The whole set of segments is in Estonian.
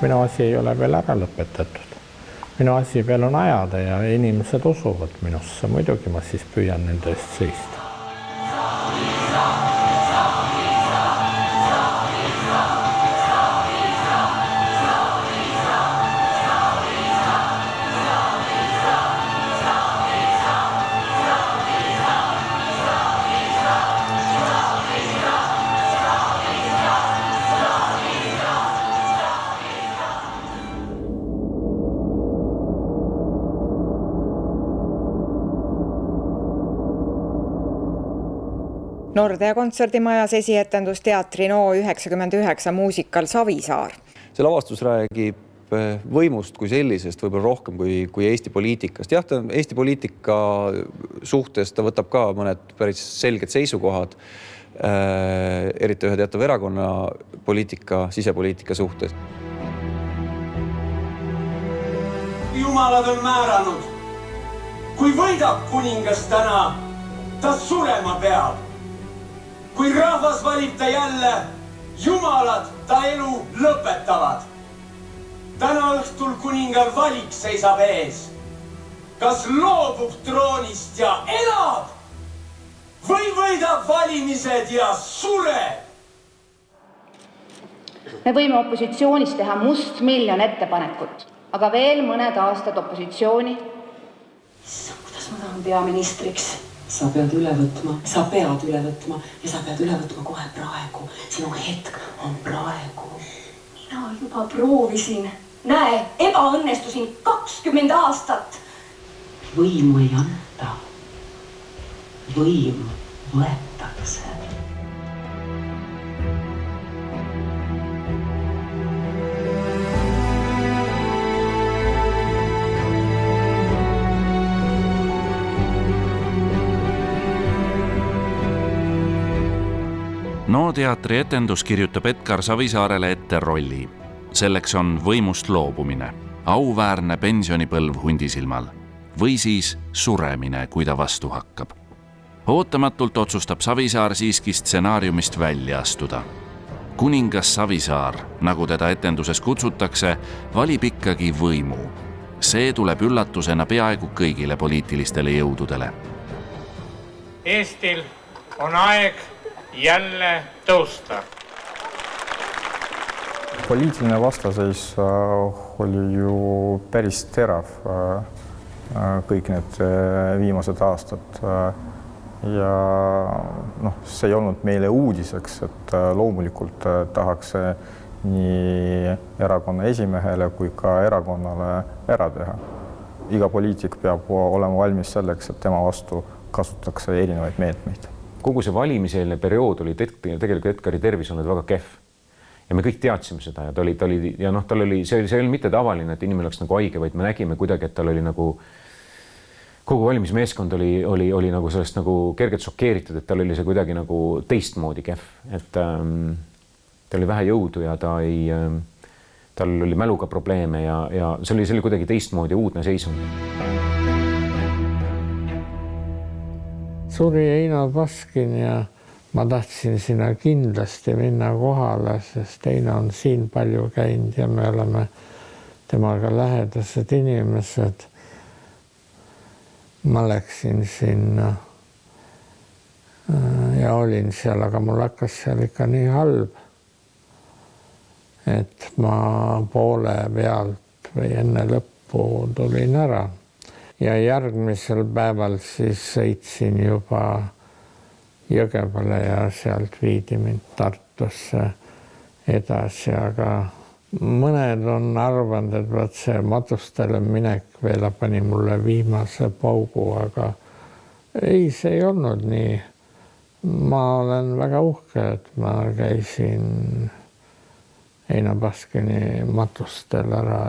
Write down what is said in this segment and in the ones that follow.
Minu asi ei ole veel ära lõpetatud. Minu asi veel on ajada ja inimesed usuvad minusse. Muidugi ma siis püüan nende eest seista. Nordea kontserdimajas esietendus teatri NO 99 muusikal Savisaar. See lavastus räägib võimust kui sellisest võib-olla rohkem kui Eesti poliitikast. Jah, Eesti poliitika suhtes ta võtab ka mõned päris selged seisukohad, eriti ühe teatav erakonna poliitika, sisepoliitika suhtes. Jumalad on määranud, kui võidab kuningas täna, ta surema peab. Kui rahvas valib ta jälle, jumalad ta elu lõpetavad. Täna õhtul kuningal valik seisab ees. Kas loobub troonist ja elab või võidab valimised ja sureb? Me võime opositsioonis teha mustmiljon ettepanekut, aga veel mõned aastad opositsiooni. Kuidas ma tahan peaministriks? Sa pead üle võtma ja sa pead üle võtma kohe praegu. Sinu hetk on praegu. Mina juba proovisin. Näe, ebaõnnestusin 20 aastat. Võimu ei anta. Võim võetakse. NO teatri etendus kirjutab Edgar Savisaarele ette rolli. Selleks on võimust loobumine, auväärne pensionipõlv hundisilmal või siis suremine, kui ta vastu hakkab. Ootamatult otsustab Savisaar siiski stsenaariumist välja astuda. Kuningas Savisaar, nagu teda etenduses kutsutakse, valib ikkagi võimu. See tuleb üllatusena peaaegu kõigile poliitilistele jõududele. Eestil on aeg jälle tõusta. Poliitiline vastaseis oli ju päris terav kõik need viimased aastad. Ja see ei olnud meile uudiseks, et loomulikult tahaks nii erakonna esimehele kui ka erakonnale ära teha. Iga poliitik peab olema valmis selleks, et tema vastu kasutatakse erinevaid meetmeid. Kogu see valimiseelne periood oli tegelikult Edgari tervis olnud väga kehv. Ja me kõik teadsime seda ja see oli mitte tavaline, et inimene oleks nagu haige, vaid me nägime kuidagi, et tal oli nagu kogu valimismeeskond oli nagu sellest nagu kergelt šokeeritud, et tal oli see kuidagi nagu teistmoodi kehv, et tal oli vähe jõudu ja tal oli mäluga probleeme ja see oli kuidagi teistmoodi uudne seisund. Suri Eino Baskin ja ma tahtsin sinna kindlasti minna kohale, sest Eino on siin palju käinud ja me oleme temaga lähedased inimesed. Ma läksin sinna ja olin seal, aga mul hakkas seal ikka nii halb, et ma poole pealt või enne lõppu tulin ära. Ja järgmisel päeval siis sõitsin juba Jõgevale ja sealt viidi mind Tartusse edasi, aga mõned on arvanud, et vaat see matustele minek veel pani mulle viimase paugu, aga ei, see ei olnud nii. Ma olen väga uhke, et ma käisin Eino Baskini matustel ära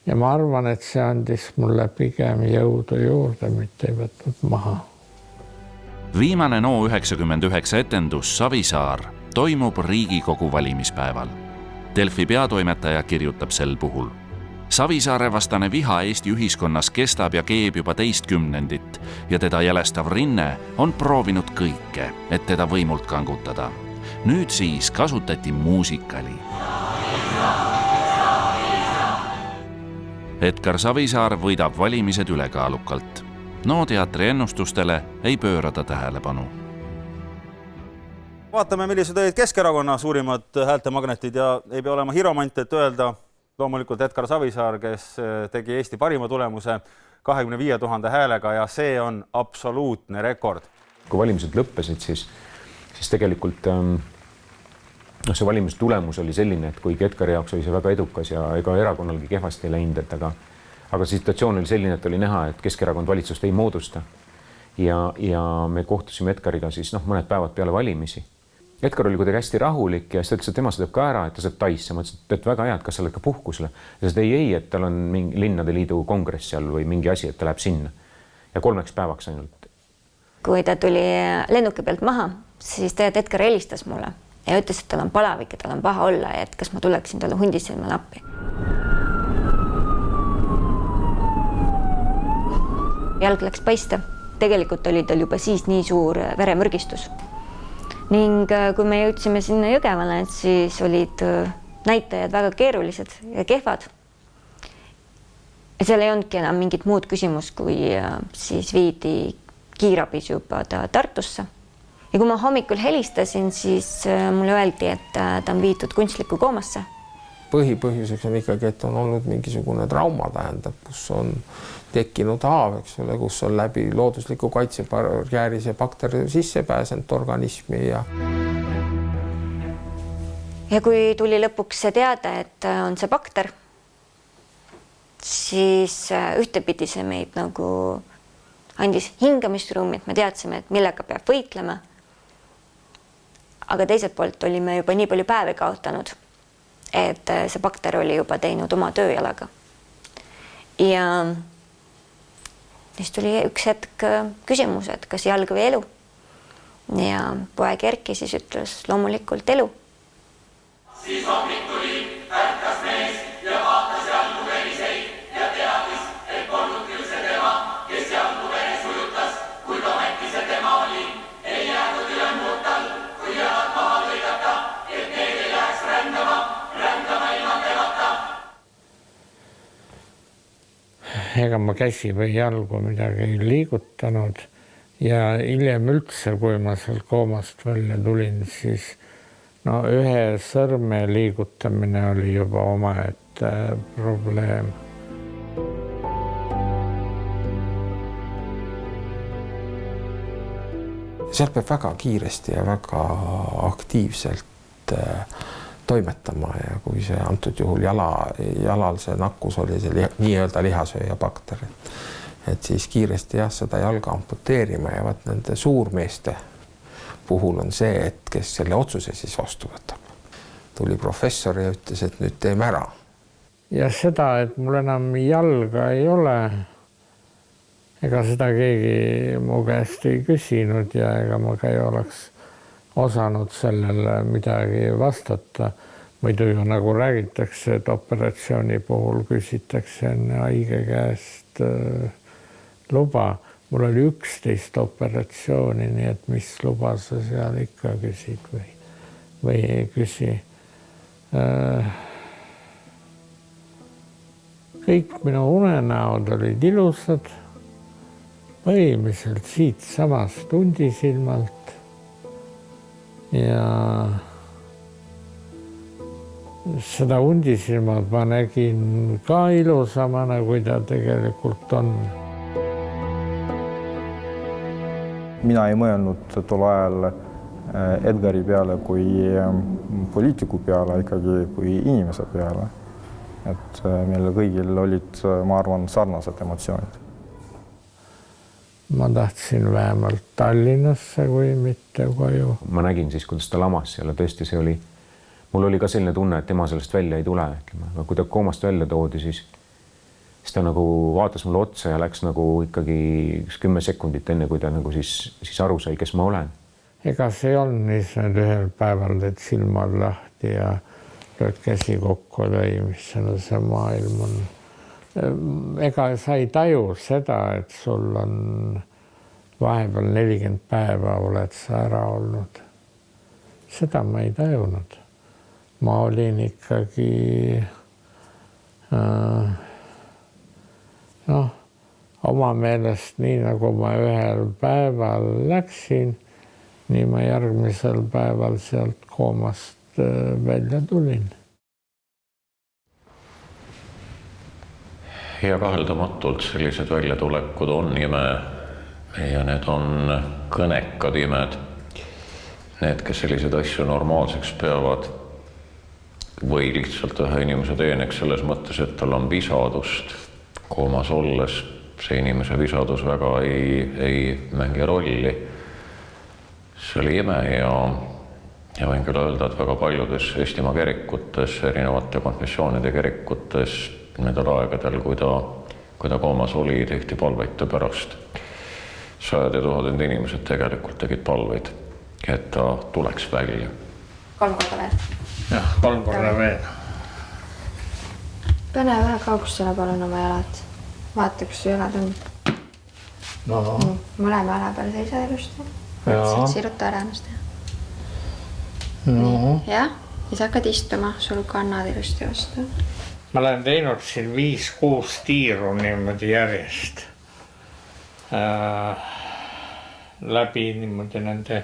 ja ma arvan, et see andis mulle pigem jõudu juurde, mitte ei võtnud maha. Viimane NO99 etendus Savisaar toimub Riigikogu valimispäeval. Delfi peatoimetaja kirjutab sel puhul. Savisaare vastane viha Eesti ühiskonnas kestab ja keeb juba teist kümnendit ja teda jälestav rinne on proovinud kõike, et teda võimult kangutada. Nüüd siis kasutati muusikali. Edgar Savisaar võidab valimised ülekaalukalt. No teatri ennustustele ei pöörata tähelepanu. Vaatame, millised olid Keskerakonna suurimad häältemagnetid ja ei pea olema hiromant, et öelda loomulikult Edgar Savisaar, kes tegi Eesti parima tulemuse 25 000 häälega ja see on absoluutne rekord. Kui valimised lõppesid, siis tegelikult see valimise tulemus oli selline, et kuigi Edgari jaoks oli see väga edukas ja ega erakonnalgi kehvasti ei läinud, aga situatsioon oli selline, et oli näha, et Keskerakond valitsust ei moodusta ja me kohtusime Edgariga siis mõned päevad peale valimisi. Edgar oli kuidagi hästi rahulik ja siis ta ütles, et tema sõidab ka ära, et ta saab Taisse. Ma ütlesin, et väga hea, et kas sa oled ka puhkusele. Ja seda ei, et tal on mingi Linnade Liidu kongress seal või mingi asi, et ta läheb sinna. Ja 3 päevaks ainult. Kui ta tuli lennuki pealt maha, siis Edgar helistas mulle ja ütles, et tal on palavik ja tal on paha olla ja et kas ma tuleksin talle Hundisilmale appi. Jalg läks paista. Tegelikult oli tal juba siis nii suur veremürgistus. Ning kui me jõudsime sinna Jõgevale, siis olid näitajad väga keerulised ja kehvad. Seal ei olnudki enam mingit muud küsimus, kui siis viidi kiirabis juba ta Tartusse. Ja kui ma hommikul helistasin, siis mulle öeldi, et ta on viidud kunstlikku koomasse. Põhipõhjuseks on ikkagi, et on olnud mingisugune trauma, tähendab, kus on tekkinud haav, eks ole, kus on läbi loodusliku kaitsebarjääri see bakter sisse pääsenud organismi ja kui tuli lõpuks see teada, et on see bakter, siis ühtepidi see meid nagu andis hingamisruumi, et me teadsime, et millega peab võitlema. Aga teiselt poolt olime juba nii palju päevi kaotanud, et see bakter oli juba teinud oma tööjalaga. Ja siis tuli üks hetk küsimus, et kas jalg või elu. Ja poeg Erki siis ütles loomulikult elu. Siis hommik tuli, ärkas mees ja vaatas jalgu veriseid ja teadis, et polnud küll see tema, kes jalgu veres ujutas, kuid ometi see tema oli. Ei jäänud üle muud tal, kui jalad maha lõigata, et need ei läheks rändama ilma temata. Ega ma käsi või jalgu midagi ei liigutanud ja hiljem üldse, kui ma sealt koomast välja tulin, siis ühe sõrme liigutamine oli juba omaette probleem. Seal peab väga kiiresti ja väga aktiivselt toimetama ja kui see antud juhul jalal see nakkus oli see nii-öelda lihasööja bakter, et siis kiiresti seda jalga amputeerima ja vaat nende suurmeeste puhul on see, et kes selle otsuse siis vastu võtab. Tuli professor ja ütles, et nüüd teeme ära. Ja seda, et mul enam jalga ei ole, ega seda keegi mu käest ei küsinud ja ega ma ka ei oleks osanud sellele midagi vastata. Muidu ju nagu räägitakse, et operatsiooni puhul küsitakse enne haige käest luba. Mul oli 11 operatsiooni, nii et mis luba sa seal ikka küsid või ei küsi. Kõik minu unenäod olid ilusad, põhimõtteliselt siit samast Hundisilmalt ja seda Hundisilmalt ma nägin ka ilusamana, kui ta tegelikult on. Mina ei mõelnud tol ajal Edgari peale kui poliitiku peale, ikkagi kui inimese peale. Et meil kõigil olid, ma arvan, sarnased emotsioonid. Ma tahtsin vähemalt Tallinnasse, kui mitte koju. Ma nägin siis, kuidas ta lamas seal ja tõesti see oli, mul oli ka selline tunne, et tema sellest välja ei tule. Aga kui ta koomast välja toodi, siis ta nagu vaatas mulle otsa ja läks nagu ikkagi 10 sekundit enne, kui ta nagu siis aru sai, kes ma olen. Ega see on siis ühel päeval teed silmad lahti ja lööd käsi kokku lõi, mis see maailm on. Ega sa ei taju seda, et sul on vahepeal 40 päeva oled sa ära olnud. Seda ma ei tajunud. Ma olin ikkagi oma meelest nii, nagu ma ühel päeval läksin, nii ma järgmisel päeval sealt koomast välja tulin. Ja kaheldamatult sellised väljatulekud on ime ja need on kõnekad imed. Need, kes selliseid asju normaalseks peavad või lihtsalt ühe inimese teeneks selles mõttes, et tal on visadust koomas olles, see inimese visadus väga ei mängi rolli. See oli ime ja võin küll öelda, et väga paljudes Eestimaa kirikutes, erinevate konfessioonide kirikutes nendel aegadel, kui ta koomas oli, tehti palveid pärast. 100 ja 1000 inimesed tegelikult tegid palveid, et ta tuleks välja. 3 korda veel. Jah, 3 korda veel. Pane vähe kaugustele palun oma jalad. Vaata, kus su jalad on. Mõlema jala peale seisa ilusti. Siruta ära ennast. Ja siis hakkad istuma, sul kannad ilusti vastu. Ma olen teinud siin 5-6 tiiru niimoodi järjest. Läbi niimoodi nende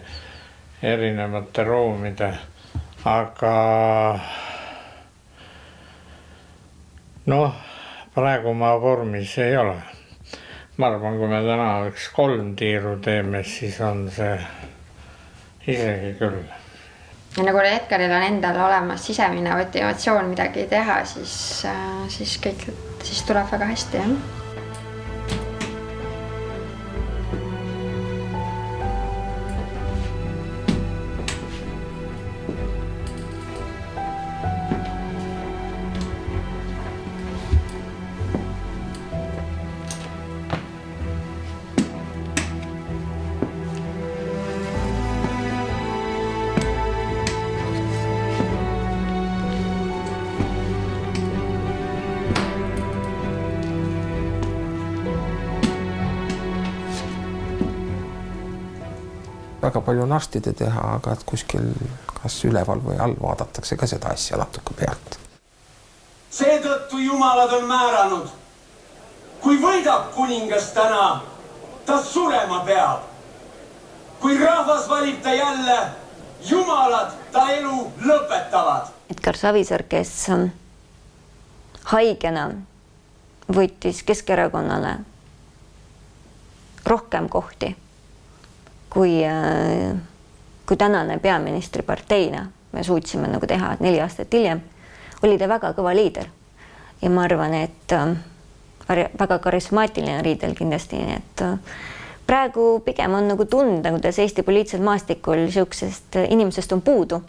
erinevate ruumide. Aga praegu ma vormis ei ole. Ma arvan, kui me täna 3 tiiru teeme, siis on see isegi küll. Ja nagu Edgaril on endal olemas sisemine motivatsioon midagi teha, siis tuleb väga hästi. Väga palju on arstide teha, aga et kuskil kas üleval või all vaadatakse ka seda asja natuke pealt. Seetõttu jumalad on määranud. Kui võidab kuningas täna, ta surema peab. Kui rahvas valib ta jälle, jumalad ta elu lõpetavad. Edgar Savisaar, kes haigena võttis Keskerakonnale rohkem kohti kui tänane peaministriparteina me suutsime nagu teha, et 4 aastat hiljem oli ta väga kõva liider. Ja ma arvan, et väga karismaatiline liider kindlasti, et praegu pigem on nagu tunda, kuidas Eesti poliitilisel maastikul niisugusest inimesest on puudu.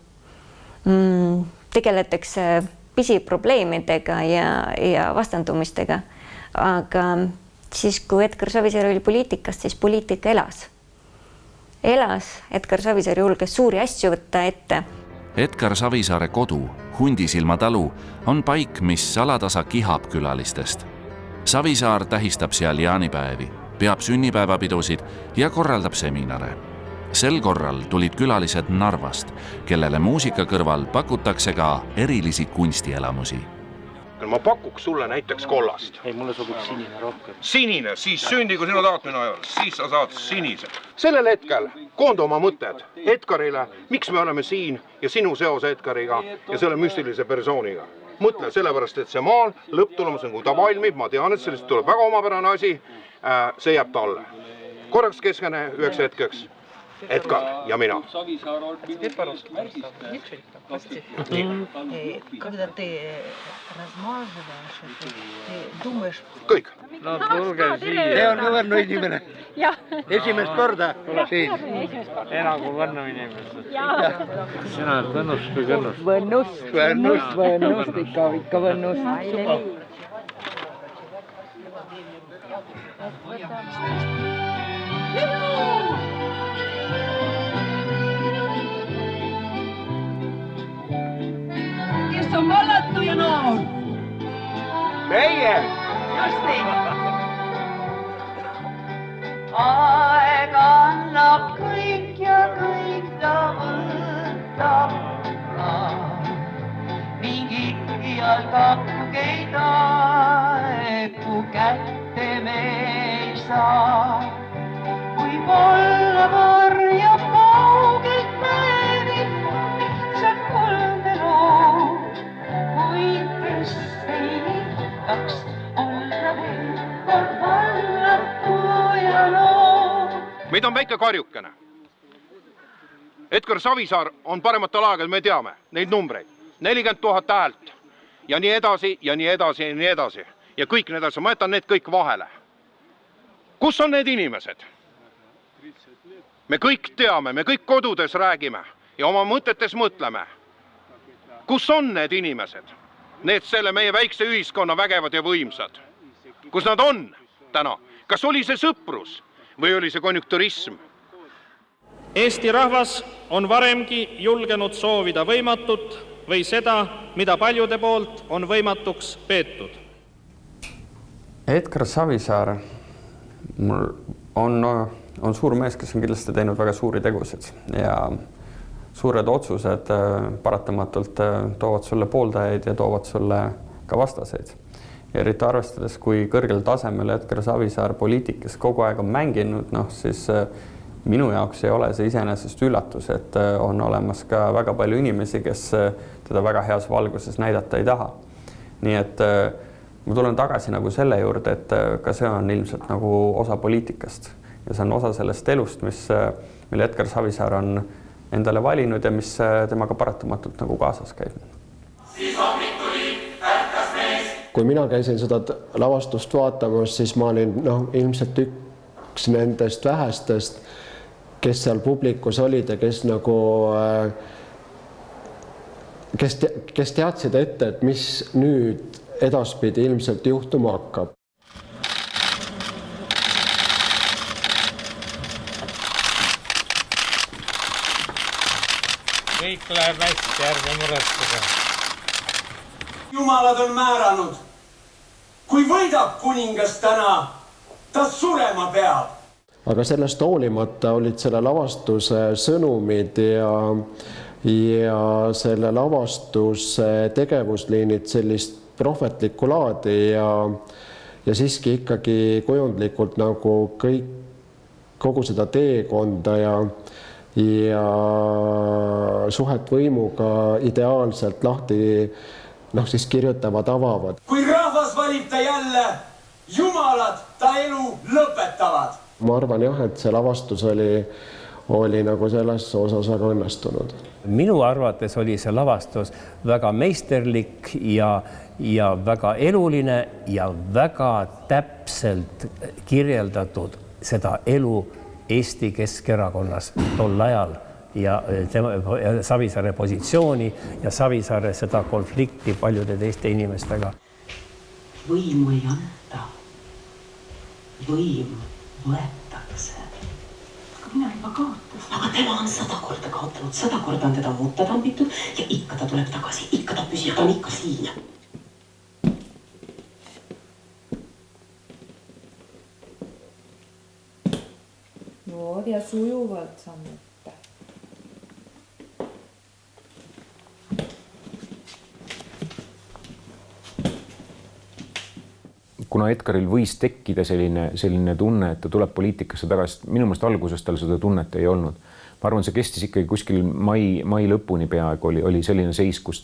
Tegeletakse pisiprobleemidega ja vastandumistega, aga siis, kui Edgar Savisaar oli poliitikast, siis poliitika elas. Edgar Savisaar julges suuri asju võtta ette. Edgar Savisaare kodu, Hundisilma talu, on paik, mis alatasa kihab külalistest. Savisaar tähistab seal jaanipäevi, peab sünnipäevapidusid ja korraldab seminare. Sel korral tulid külalised Narvast, kellele muusika kõrval pakutakse ka erilisi kunstielamusi. Ma pakuks sulle näiteks kollast. Ei, mulle sobib sinine rohkem. Sinine, siis sündigu sinu taotmine ajal, siis sa saad sinise. Sellel hetkel koonda oma mõtted Edgarile, miks me oleme siin ja sinu seos Edgariga ja selle müstilise persooniga. Mõtle sellepärast, et see maal lõpptulemus on, kui ta valmib, ma tean, et sellest tuleb väga omapärane asi, see jääb talle. Korraks keskene 1 hetkeks. Edgar ja mina. Когда ты размазываешь, ты думаешь... Kõik. No tulge siia. See on Võnnu inimene. Esimest korda siin. Enam kui Võnnu inimesed. Sina oled Võnnust või Kõnnust? Võnnust, ikka Võnnust. Kes on vallatu ja noor? Meie! Just nii. Aeg annab kõik ja kõik ta võtab ka. Ning ikial kakkeid aegu kätte me ei saa. Võib-olla varjab kaugelt päevil lihtsalt kolme loo, kuid kes ei tahaks olla veel kord vallatu ja loo. Meid on väike karjukene. Edgar Savisaar on parematel aegadel, me teame neid numbreid. 40 000 häält ja nii edasi ja nii edasi ja nii edasi. Ja kõik need asjad, ma jätan need kõik vahele. Kus on need inimesed? Me kõik teame, me kõik kodudes räägime ja oma mõtetes mõtleme. Kus on need inimesed? Need selle meie väikse ühiskonna vägevad ja võimsad. Kus nad on täna? Kas oli see sõprus või oli see konjunkturism? Eesti rahvas on varemgi julgenud soovida võimatut või seda, mida paljude poolt on võimatuks peetud. Edgar Savisaar on suur mees, kes on kindlasti teinud väga suuri tegusid ja suured otsused paratamatult toovad sulle pooldajaid ja toovad sulle ka vastaseid. Eriti arvestades, kui kõrgel tasemel Edgar Savisaar poliitikas kogu aeg on mänginud, siis minu jaoks ei ole see iseenesest üllatus, et on olemas ka väga palju inimesi, kes teda väga heas valguses näidata ei taha. Nii et ma tulen tagasi nagu selle juurde, et ka see on ilmselt nagu osa poliitikast ja see on osa sellest elust, mille Edgar Savisaar on endale valinud ja mis temaga paratamatult nagu kaasas käib. Kui mina käisin seda lavastust vaatamas, siis ma olin ilmselt üks nendest vähestest, kes seal publikus olid ja kes teadsid ette, et mis nüüd edaspidi ilmselt juhtuma hakkab. Kõik läheb hästi, ärge muretsege. Jumalad on määranud. Kui võidab kuningas täna, ta surema peab. Aga sellest hoolimata olid selle lavastuse sõnumid ja selle lavastuse tegevusliinid sellist prohvetlikku laadi ja siiski ikkagi kujundlikult nagu kogu seda teekonda ja suhet võimuga ideaalselt lahti siis kirjutavad, avavad. Kui rahvas valib ta jälle, jumalad ta elu lõpetavad. Ma arvan jah, et see lavastus oli nagu selles osas väga õnnestunud. Minu arvates oli see lavastus väga meisterlik ja väga eluline ja väga täpselt kirjeldatud seda elu Eesti Keskerakonnas tol ajal ja Savisaare positsiooni ja Savisaare seda konflikti paljude teiste inimestega. Võimu ei anta. Võim võetakse. Aga mina juba kaotas. Aga tema on 100 korda kaotanud, 100 korda on teda mutta tambitud ja ikka ta tuleb tagasi, ikka ta püsib, ta on ikka siin. No ja sujuvalt sammute. Kuna Edgaril võis tekkida selline tunne, et ta tuleb poliitikasse tagasi, minu meelest alguses tal seda tunnet ei olnud. ma arvan, see kestis ikkagi kuskil mai lõpuni peaaegu oli selline seis, kus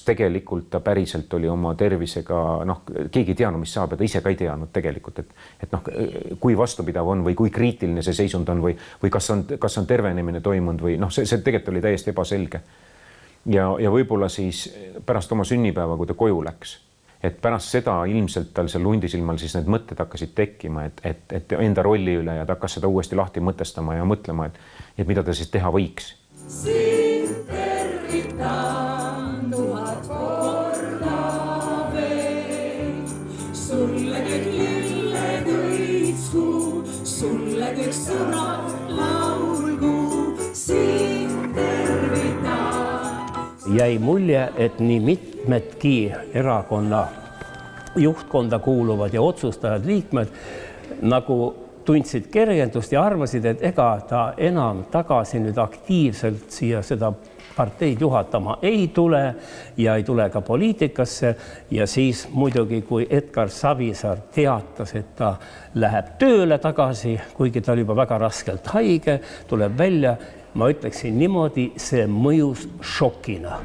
tegelikult ta päriselt oli oma tervisega, noh, keegi ei teadnud, mis saab ja ta ise ka ei teadnud tegelikult, et noh, kui vastupidav on või kui kriitiline see seisund on või kas on tervenemine toimunud või noh, see tegelikult oli täiesti ebaselge. Ja võib-olla siis pärast oma sünnipäeva, kui ta koju läks, et pärast seda ilmselt tal seal Hundisilmal siis need mõtted hakkasid tekkima, et enda rolli üle ja ta hakkas seda uuesti lahti mõtestama ja mõtlema, et mida ta siis teha võiks. Sind tervitan 1000 korda veel, sulle kõik lilled õitsku, sulle kõik sõnad laulgu, sind tervitan. Jäi mulje, et nii mitmedki erakonna juhtkonda kuuluvad ja otsustajad liikmed nagu tundsid kergendust ja arvasid, et ega ta enam tagasi nüüd aktiivselt siia seda parteid juhatama ei tule ja ei tule ka poliitikasse. Ja siis muidugi, kui Edgar Savisaar teatas, et ta läheb tööle tagasi, kuigi ta oli juba väga raskelt haige, tuleb välja, ma ütleksin niimoodi, see mõjus šokina.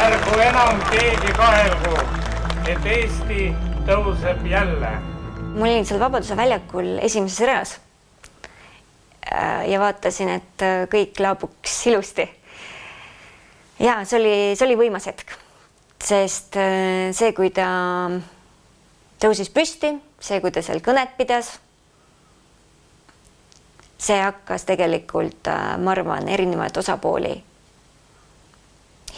Ärgu enam keegi kahelgu, et Eesti tõuseb jälle. Ma olin seal Vabaduse väljakul esimeses reas ja vaatasin, et kõik laabuks ilusti. Ja see oli võimas hetk, sest see, kui ta tõusis püsti, see, kui ta seal kõnet pidas, see hakkas tegelikult, ma arvan, erinevaid osapooli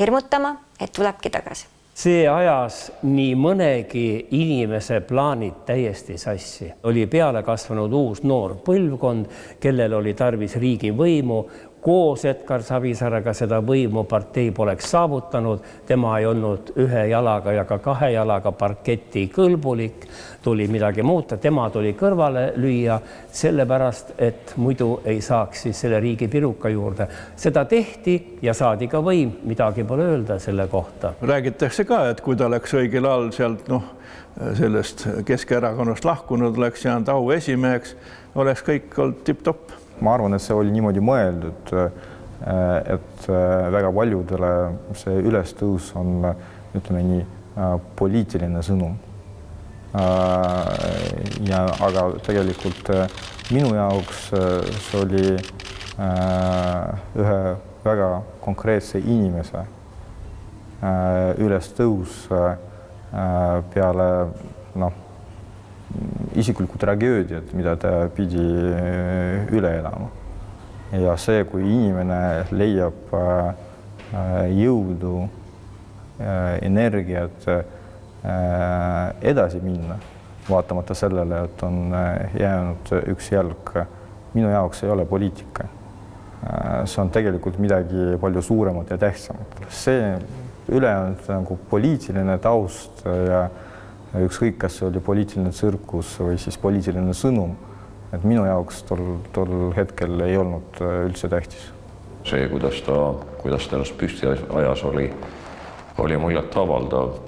hirmutama, et tulebki tagasi. See ajas nii mõnegi inimese plaanid täiesti sassi. Oli peale kasvanud uus noor põlvkond, kellel oli tarvis riigi võimu. Koos Edgar Savisaarega seda võimu partei poleks saavutanud. Tema ei olnud ühe jalaga ja ka kahe jalaga parketti kõlbulik. Tuli midagi muuta, tema tuli kõrvale lüüa, sellepärast, et muidu ei saaks siis selle riigi piruka juurde. Seda tehti ja saadi ka võim, midagi pole öelda selle kohta. Räägitakse ka, et kui ta läks õigel ajal sealt sellest Keskerakonnast lahkunud, läks jäänud au esimeheks, oleks kõik olnud tipp-topp. Ma arvan, et see oli niimoodi mõeldud, et väga paljudele see ülestõus on, ütleme nii, poliitiline sõnum. Aga tegelikult minu jaoks see oli ühe väga konkreetse inimese ülestõus peale isiklikku tragöödiat, mida ta pidi üle elama. Ja see, kui inimene leiab jõudu, energiat edasi minna, vaatamata sellele, et on jäänud üks jalg, minu jaoks ei ole poliitika. See on tegelikult midagi palju suuremat ja tähtsamat. See ülejäänud nagu poliitiline taust ja ükskõik, kas see oli poliitiline tsirkus või siis poliitiline sõnum, et minu jaoks tol hetkel ei olnud üldse tähtis. See, kuidas ta ennast püsti ajas, oli muljet avaldav.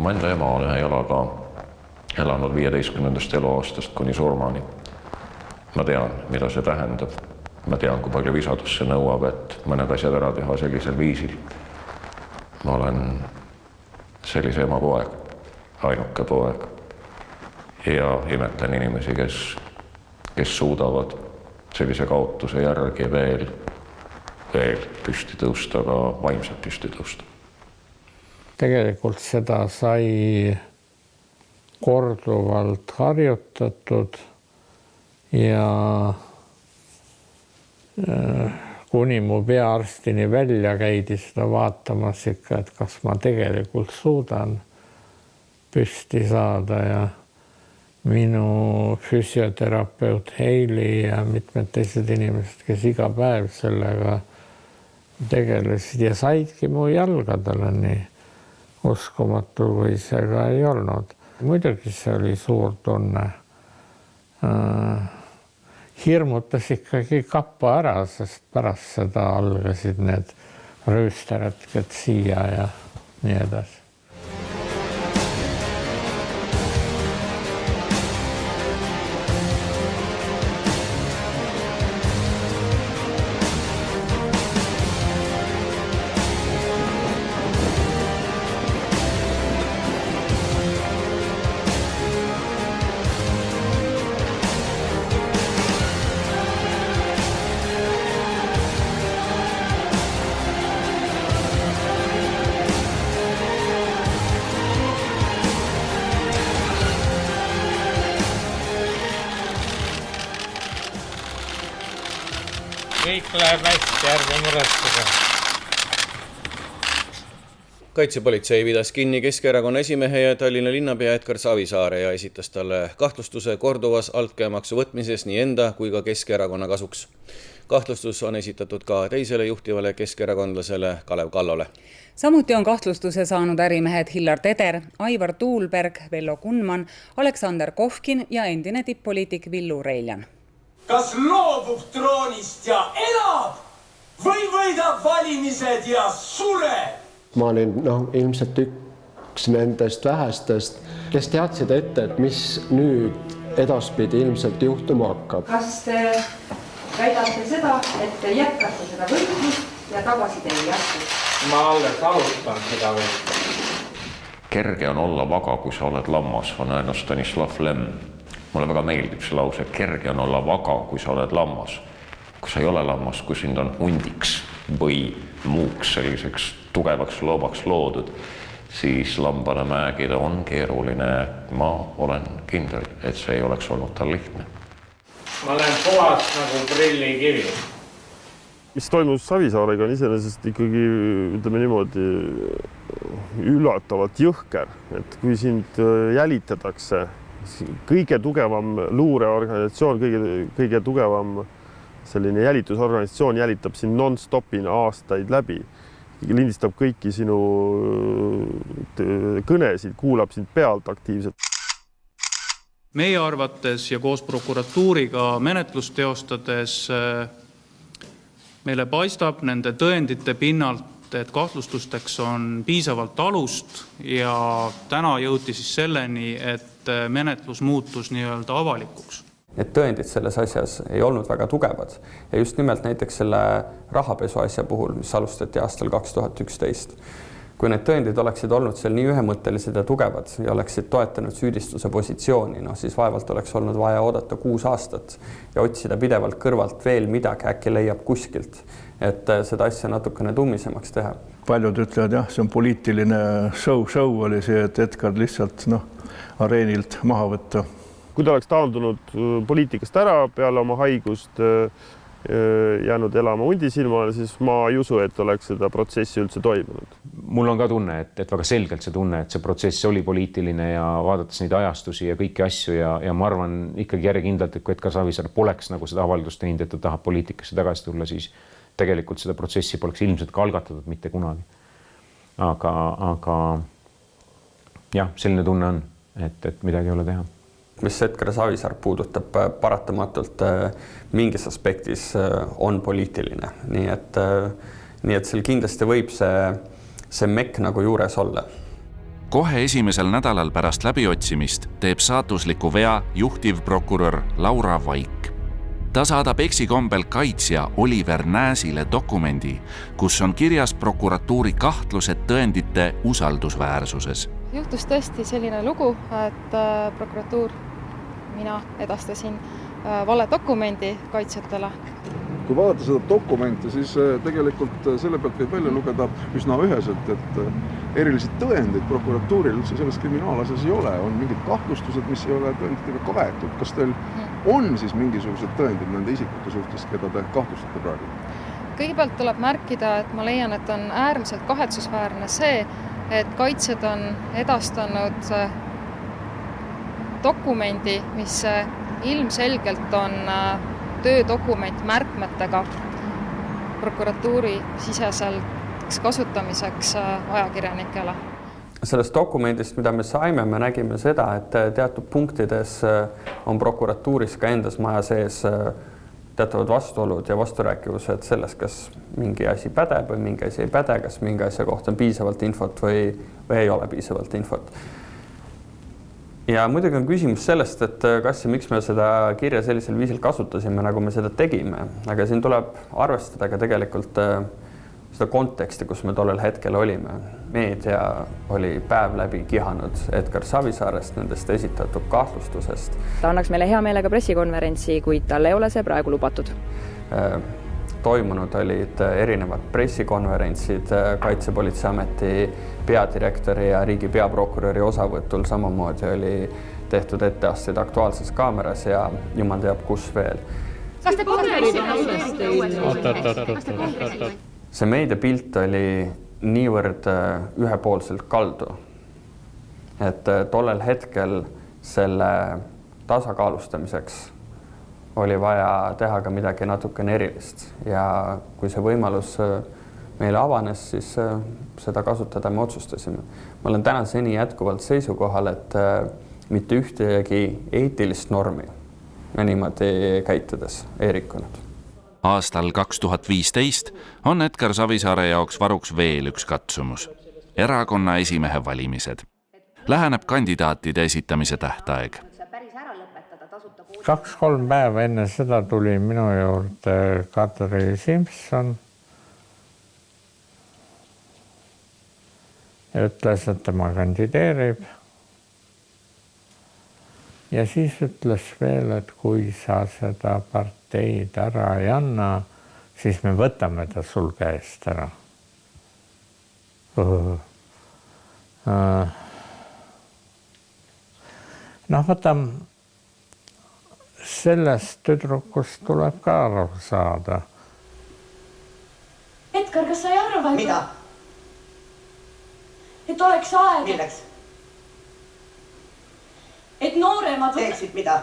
Ma enda ema on ühe jalaga elanud 15. eluaastast kuni surmani. Ma tean, mida see tähendab. Ma tean, kui palju visadust see nõuab, et mõned asjad ära teha sellisel viisil. Ma olen sellise ema poeg. Ainuke poeg ja imetlen inimesi, kes suudavad sellise kaotuse järgi veel püsti tõusta, aga vaimselt püsti tõusta. Tegelikult seda sai korduvalt harjutatud ja kuni mu peaarstini välja käidi seda vaatamas ikka, et kas ma tegelikult suudan püsti saada ja minu füsioterapeut Heili ja mitmed teised inimesed, kes iga päev sellega tegelesid ja saidki mu jalgadele, nii uskumatu, kui see ka ei olnud. muidugi see oli suur tunne. Hirmutas ikkagi kappa ära, sest pärast seda algasid need röösteretked siia ja nii edasi. Kõik läheb hästi, ärge muretsege. Kaitsepolitsei pidas kinni Keskerakonna esimehe ja Tallinna linnapea Edgar Savisaare ja esitas talle kahtlustuse korduvas altkäemaksu võtmises nii enda kui ka Keskerakonna kasuks. Kahtlustus on esitatud ka teisele juhtivale keskerakondlasele Kalev Kallole. Samuti on kahtlustuse saanud ärimehed Hillar Teder, Aivar Tuulberg, Vello Kunman, Aleksander Kovkin ja endine tipp-poliitik Villu Reiljan. Kas loobub troonist ja elab või võidab valimised ja sureb? Ma olin ilmselt üks nendest vähestest, kes teadsid ette, et mis nüüd edaspidi ilmselt juhtuma hakkab. Kas te väidate seda, et te jätkate seda võitlust ja tagasi te ei jätku? Ma alles alustan seda võitlust. Kerge on olla vaga, kui sa oled lammas, on öelnud Stanislav Lem. Mulle väga meeldib see lause, kerge on olla vaga, kui sa oled lammas. Kui sa ei ole lammas, kui sind on hundiks või muuks selliseks tugevaks loomaks loodud, siis lambana mägida on keeruline. Ma olen kindel, et see ei oleks olnud tal lihtne. Ma olen puhas nagu prillikivi. Mis toimus Savisaarega on iseenesest ikkagi, ütleme niimoodi, üllatavalt jõhker. Et kui sind jälitatakse, kõige tugevam luureorganisatsioon, kõige tugevam selline jälitusorganisatsioon jälitab sind non-stopina aastaid läbi. Lindistab kõiki sinu kõnesid, kuulab sind pealt aktiivselt. Meie arvates ja koos prokuratuuriga menetlust teostades meile paistab nende tõendite pinnalt, et kahtlustusteks on piisavalt alust ja täna jõuti siis selleni, et menetlus muutus nii-öelda avalikuks. Need tõendid selles asjas ei olnud väga tugevad ja just nimelt näiteks selle rahapesu asja puhul, mis alustati aastal 2011. Kui need tõendid oleksid olnud seal nii ühemõttelised ja tugevad ja oleksid toetanud süüdistuse positsiooni, siis vaevalt oleks olnud vaja oodata 6 aastat ja otsida pidevalt kõrvalt veel midagi, äkki leiab kuskilt, et seda asja natukene tummisemaks teha. Paljud ütlevad, jah, see on poliitiline show oli see, et Edgar lihtsalt areenilt maha võtta. Kui ta oleks taandunud poliitikast ära peale oma haigust, jäänud elama hundisilmale, siis ma ei usu, et oleks seda protsessi üldse toimunud. Mul on ka tunne, et väga selgelt see tunne, et see protsess oli poliitiline ja vaadates neid ajastusi ja kõiki asju ja ma arvan ikkagi järjekindlalt, et kui Edgar Savisaar poleks nagu seda avaldust teinud, et ta tahab poliitikasse tagasi tulla, siis tegelikult seda protsessi poleks ilmselt ka algatatud mitte kunagi. Aga jah, selline tunne on, et midagi ei ole teha. Mis Edgar Savisaar puudutab paratamatult mingis aspektis on poliitiline. Nii et seal kindlasti võib see mekk nagu juures olla. Kohe esimesel nädalal pärast läbiotsimist teeb saatusliku vea juhtivprokurör Laura Vaik. Ta saadab eksikombel kaitsja Oliver Nääsile dokumendi, kus on kirjas prokuratuuri kahtlused tõendite usaldusväärsuses. Juhtus tõesti selline lugu, et prokuratuur, mina edastasin vale dokumendi kaitsjatele. Kui vaadata seda dokumenti, siis tegelikult selle pealt võib välja lugeda üsna üheselt, et erilisi tõendeid prokuratuuril üldse selles kriminaalasjas ei ole. On mingid kahtlustused, mis ei ole tõenditega kaetud. Kas teil on siis mingisugused tõendid nende isikute suhtes, keda te kahtlustate praegu? Kõigepealt tuleb märkida, et ma leian, et on äärmiselt kahetsusväärne see, et kaitsjad on edastanud dokumendi, mis ilmselgelt on töödokument märkmetega prokuratuuri siseselt kasutamiseks ajakirjanikele. Sellest dokumendist, mida me saime, me nägime seda, et teatud punktides on prokuratuuris ka endas maja sees teatavad vastuolud ja vasturääkivused selles, kas mingi asi pädeb või mingi asi ei päde, kas mingi asja kohta on piisavalt infot või ei ole piisavalt infot. Ja muidugi on küsimus sellest, et kas ja miks me seda kirja sellisel viisil kasutasime, nagu me seda tegime, aga siin tuleb arvestada ka tegelikult seda konteksti, kus me tollel hetkel olime. Meedia oli päev läbi kihanud Edgar Savisaarest, nendest esitatud kahtlustusest. Ta annaks meile hea meelega pressikonverentsi, kuid tal ei ole see praegu lubatud. Toimunud olid erinevad pressikonverentsid Kaitsepolitseiameti peadirektori ja riigi peaprokuröri osavõtul, samamoodi oli tehtud etteasteid Aktuaalses Kaameras ja jumal teab kus veel. Kas te konverentsite See meediapilt oli niivõrd ühepoolselt kaldu, et tollel hetkel selle tasakaalustamiseks oli vaja teha ka midagi natukene erilist ja kui see võimalus meile avanes, siis seda kasutada me otsustasime. Ma olen täna seni jätkuvalt seisukohal, et mitte ühtegi eetilist normi me niimoodi käitudes ei rikkunud. Aastal 2015 on Edgar Savisaare jaoks varuks veel üks katsumus. Erakonna esimehe valimised. Läheneb kandidaatide esitamise tähtaeg. 2-3 päeva enne seda tuli minu juurde Kadri Simson. Ütles, et tema kandideerib. Ja siis ütles veel, et kui sa seda parteid ära ei anna, siis me võtame ta sul käest ära. Võtam sellest tüdrukust tuleb ka aru saada. Edgar, kas sa ei arva? Mida? Et oleks aeg. Milleks? Et nooremad teeksid mida?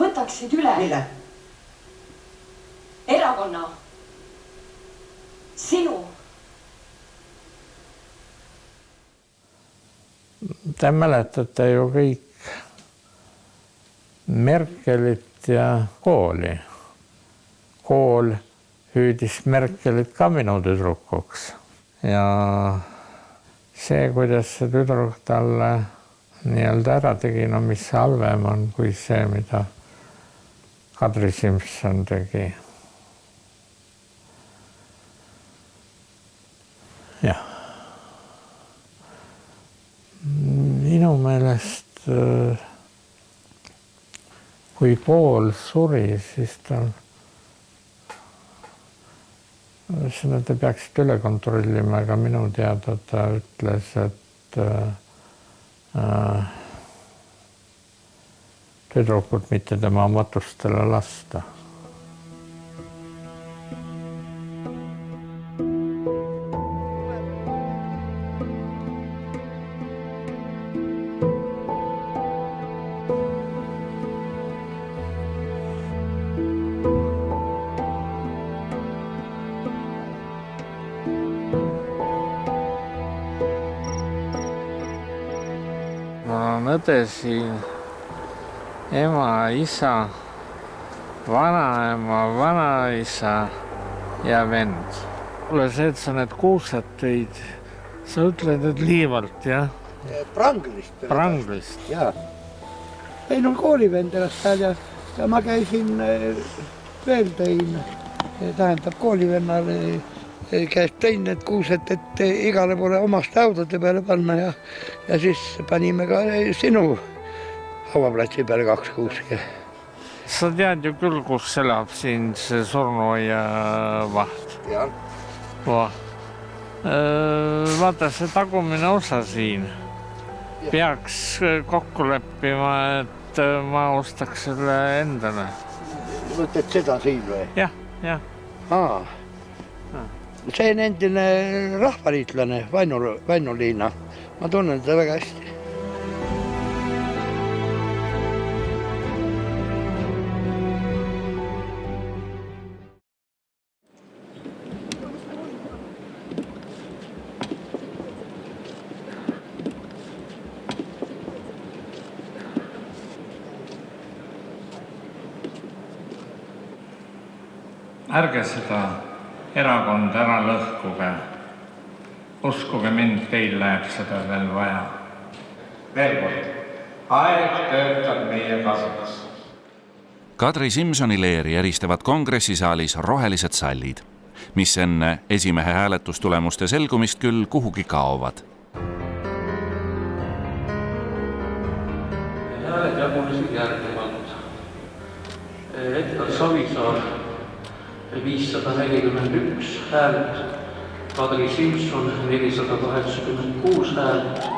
Võtaksid üle. Mille? Erakonna. Sinu. Te mäletate ju kõik Merkelit ja kooli. Kool hüüdis Merkelit ka minu tüdrukuks ja see, kuidas see tüdruk talle nii-öelda ära tegi, no mis halvem on kui see, mida Kadri Simson tegi. Jah. Minu meelest, kui pool suri, siis tal seda te peaksite üle kontrollima, aga minu teada ta ütles, et tüdrukut mitte tema matustele lasta. Õde siin, ema, isa, vanaema, vanaisa ja vend. Mulle see, et sa need kuused tõid, sa ütled, et liivalt, jah? Pranglist. Pranglist? Jaa. Meil on koolivend ennast seal ja ma käisin veel tõin, tähendab koolivennal käest tõin need kuused, et igale poole omaste autode peale panna ja siis panime ka sinu hauaplatsi peale 2 kuuske. Sa tead ju küll, kus elab siin see surnuaia vaht? Jah. Vaata, see tagumine osa siin peaks kokku leppima, et ma ostaks selle endale. Mõtled seda siin või? Jah. See on endine rahvaliitlane, Vainu Liina. Ma tunnen teda väga hästi. ärge seda erakonda ära lõhkuge. Uskuge mind, teil läheb seda veel vaja. Veel kord, aeg töötab meie kasuks. Kadri Simsoni leeri eristavad kongressisaalis rohelised sallid, mis enne esimehe hääletustulemuste selgumist küll kuhugi kaovad. Hääled jagunesid järgnevalt. Edgar Savisaar 541 häält, Kadri Simson 486 häält.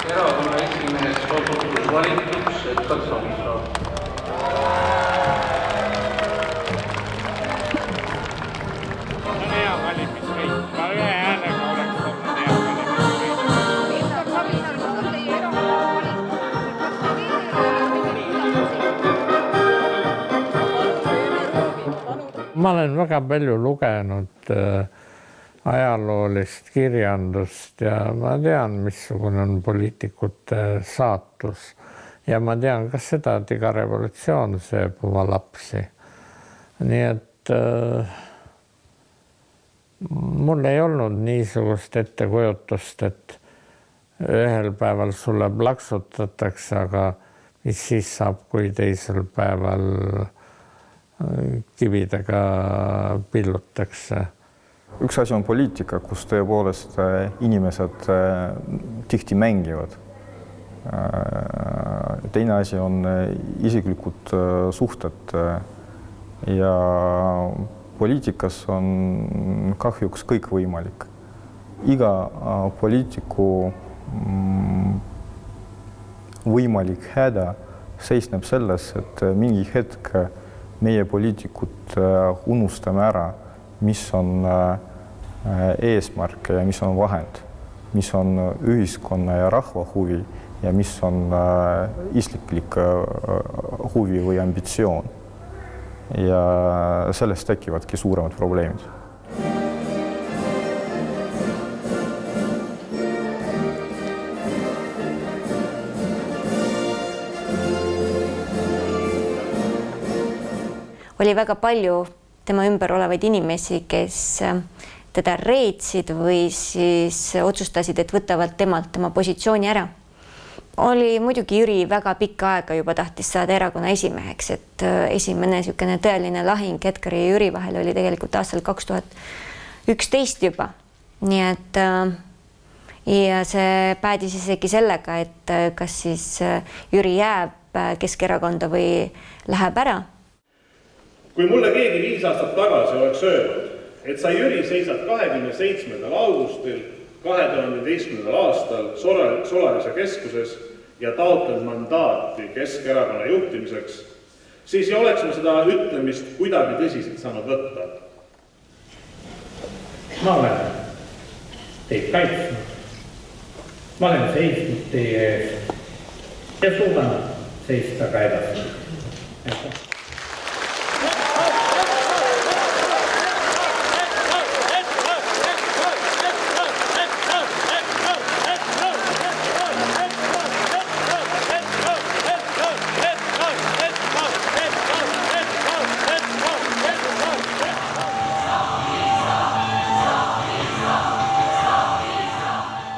Erakonna esimeheks osutus valituks Edgar Savisaar. Ma olen väga palju lugenud ajaloolist kirjandust ja ma tean, missugune on poliitikute saatus. Ja ma tean ka seda, et iga revolutsioon sööb oma lapsi. Nii et mul ei olnud niisugust ettekujutust, et ühel päeval sulle plaksutatakse, aga mis siis saab, kui teisel päeval kividega pillutakse. Üks asi on poliitika, kus tõepoolest inimesed tihti mängivad. Teine asi on isiklikud suhted ja poliitikas on kahjuks kõik võimalik. Iga poliitiku võimalik häda seisneb selles, et mingi hetk meie poliitikud unustame ära, mis on eesmärk ja mis on vahend, mis on ühiskonna ja rahva huvi ja mis on isiklik huvi või ambitsioon. Ja sellest tekivadki suuremad probleemid. Oli väga palju tema ümber olevaid inimesi, kes teda reetsid või siis otsustasid, et võtavad temalt tema positsiooni ära. Oli muidugi Jüri väga pikka aega juba tahtis saada erakonna esimeheks, et esimene niisugune tõeline lahing Edgari ja Jüri vahel oli tegelikult aastal 2011 juba. Nii et ja see päädis isegi sellega, et kas siis Jüri jääb Keskerakonda või läheb ära. Kui mulle keegi 5 aastat tagasi oleks öelnud, et sa Jüri seisad 27. augustil 2011. aastal Solarise keskuses ja taotled mandaati Keskerakonna juhtimiseks, siis ei oleks me seda ütlemist kuidagi tõsiselt saanud võtta. Ma olen teid kaitsnud. Ma olen seisnud teie ees ja suudan seista ka edasi.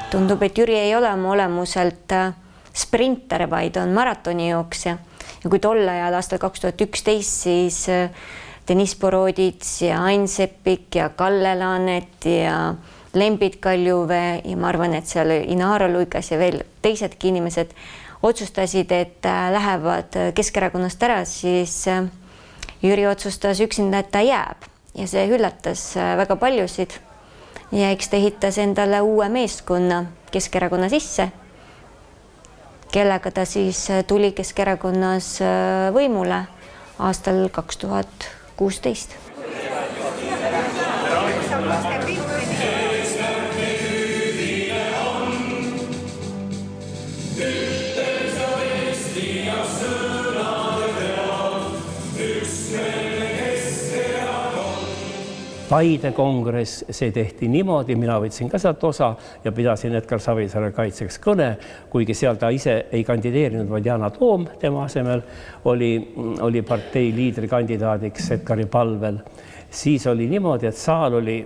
Tundub, et Jüri ei ole oma olemuselt sprinter, vaid on maratonijooksja. Ja kui tol ajal aastal 2011 siis Deniss Borodits ja Ain Seppik ja Kalle Laanet ja Lembit Kaljuvee ja ma arvan, et seal Inara Luigas ja veel teisedki inimesed otsustasid, et lähevad Keskerakonnast ära, siis Jüri otsustas üksinda, et ta jääb ja see üllatas väga paljusid. Ja eks ta ehitas endale uue meeskonna Keskerakonna sisse, kellega ta siis tuli Keskerakonnas võimule aastal 2016. Paide kongress, see tehti niimoodi, mina võtsin ka sealt osa ja pidasin Edgar Savisaare kaitseks kõne, kuigi seal ta ise ei kandideerinud, vaid Yana Toom tema asemel oli partei liidrikandidaadiks Edgari palvel. Siis oli niimoodi, et saal oli,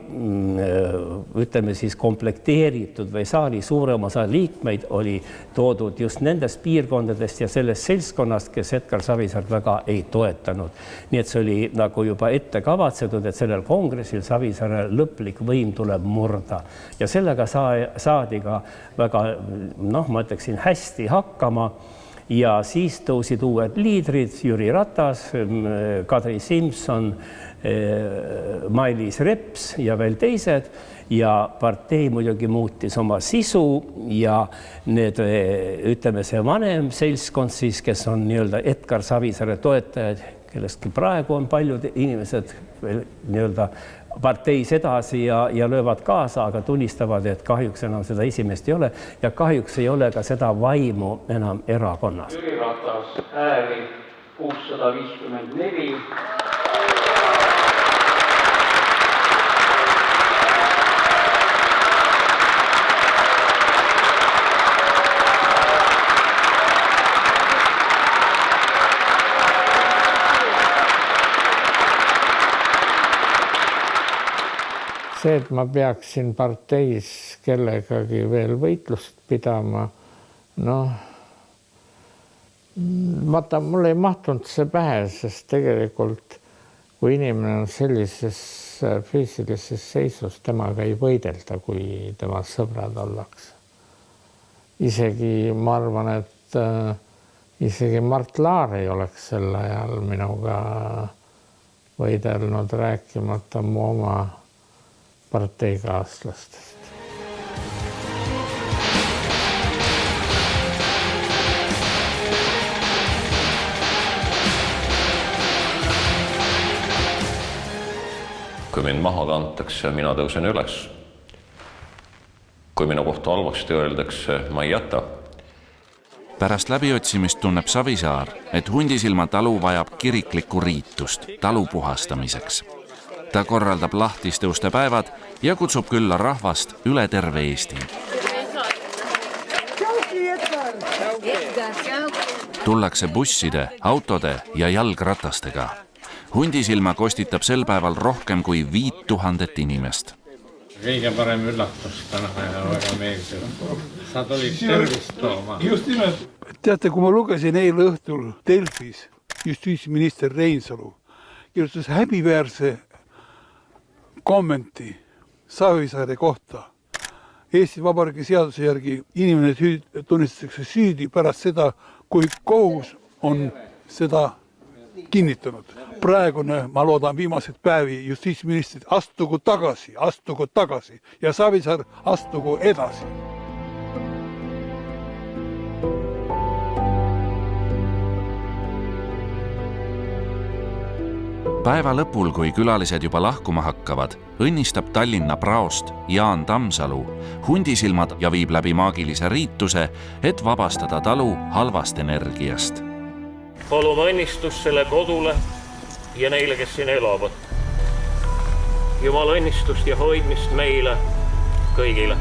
ütleme siis, komplekteeritud või saali suurem osa liikmeid oli toodud just nendest piirkondadest ja sellest seltskonnast, kes Edgar Savisaart väga ei toetanud. Nii et see oli nagu juba ette kavatsetud, et sellel kongressil Savisaare lõplik võim tuleb murda. Ja sellega saadi ka väga, ma ütleksin, hästi hakkama. Ja siis tõusid uued liidrid, Jüri Ratas, Kadri Simson, Mailis Reps ja veel teised ja partei muidugi muutis oma sisu ja need, ütleme, see vanem seltskond siis, kes on nii-öelda Edgar Savisaare toetajad, kellestki praegu on paljud inimesed veel nii-öelda parteis edasi ja löövad kaasa, aga tunnistavad, et kahjuks enam seda esimest ei ole ja kahjuks ei ole ka seda vaimu enam erakonnas. Jüri Ratas hääli 654. See, et ma peaksin parteis kellegagi veel võitlust pidama, vaata, mul ei mahtunud see pähe, sest tegelikult kui inimene on sellises füüsilises seisus, temaga ei võidelda, kui tema sõbrad ollakse. Isegi ma arvan, et isegi Mart Laar ei oleks sel ajal minuga võidelnud, rääkimata mu oma parteikaaslastest. Kui mind maha kantakse, mina tõusen üles. Kui minu kohta halvasti öeldakse, ma ei jäta. Pärast läbiotsimist tunneb Savisaar, et Hundisilma talu vajab kiriklikku riitust talu puhastamiseks. Ta korraldab lahtistõuste päevad ja kutsub külla rahvast üle terve Eesti. Tullakse busside, autode ja jalgratastega. Hundisilma kostitab sel päeval rohkem kui 5000 inimest. Kõige parem üllatus täna ja väga meeldiv. Sa tulid tervist tooma. Just nimelt. Teate, kui ma lugesin eile õhtul Delfis justiitsminister Reinsalu kirjutas häbiväärse kommenti Savisaare kohta. Eesti Vabariigi seaduse järgi inimene tunnistatakse süüdi pärast seda, kui kohus on seda kinnitanud. Praegune, ma loodan viimased päevi justiitsministrid, astugu tagasi ja Savisaar astugu edasi. Päeva lõpul, kui külalised juba lahkuma hakkavad, õnnistab Tallinna praost Jaan Tammsalu Hundisilmad ja viib läbi maagilise riituse, et vabastada talu halvast energiast. Palume õnnistust selle kodule ja neile, kes siin elavad. Jumala õnnistust ja hoidmist meile kõigile.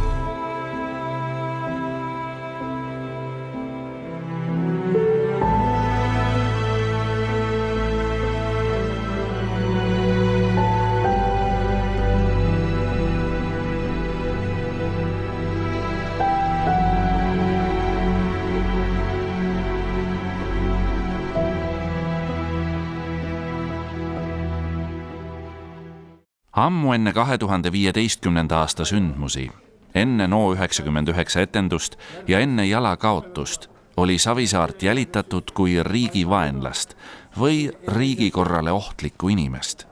Ammu enne 2015. aasta sündmusi, enne NO99 etendust ja enne jalakaotust oli Savisaart jälitatud kui riigi vaenlast või riigikorrale ohtlikku inimest.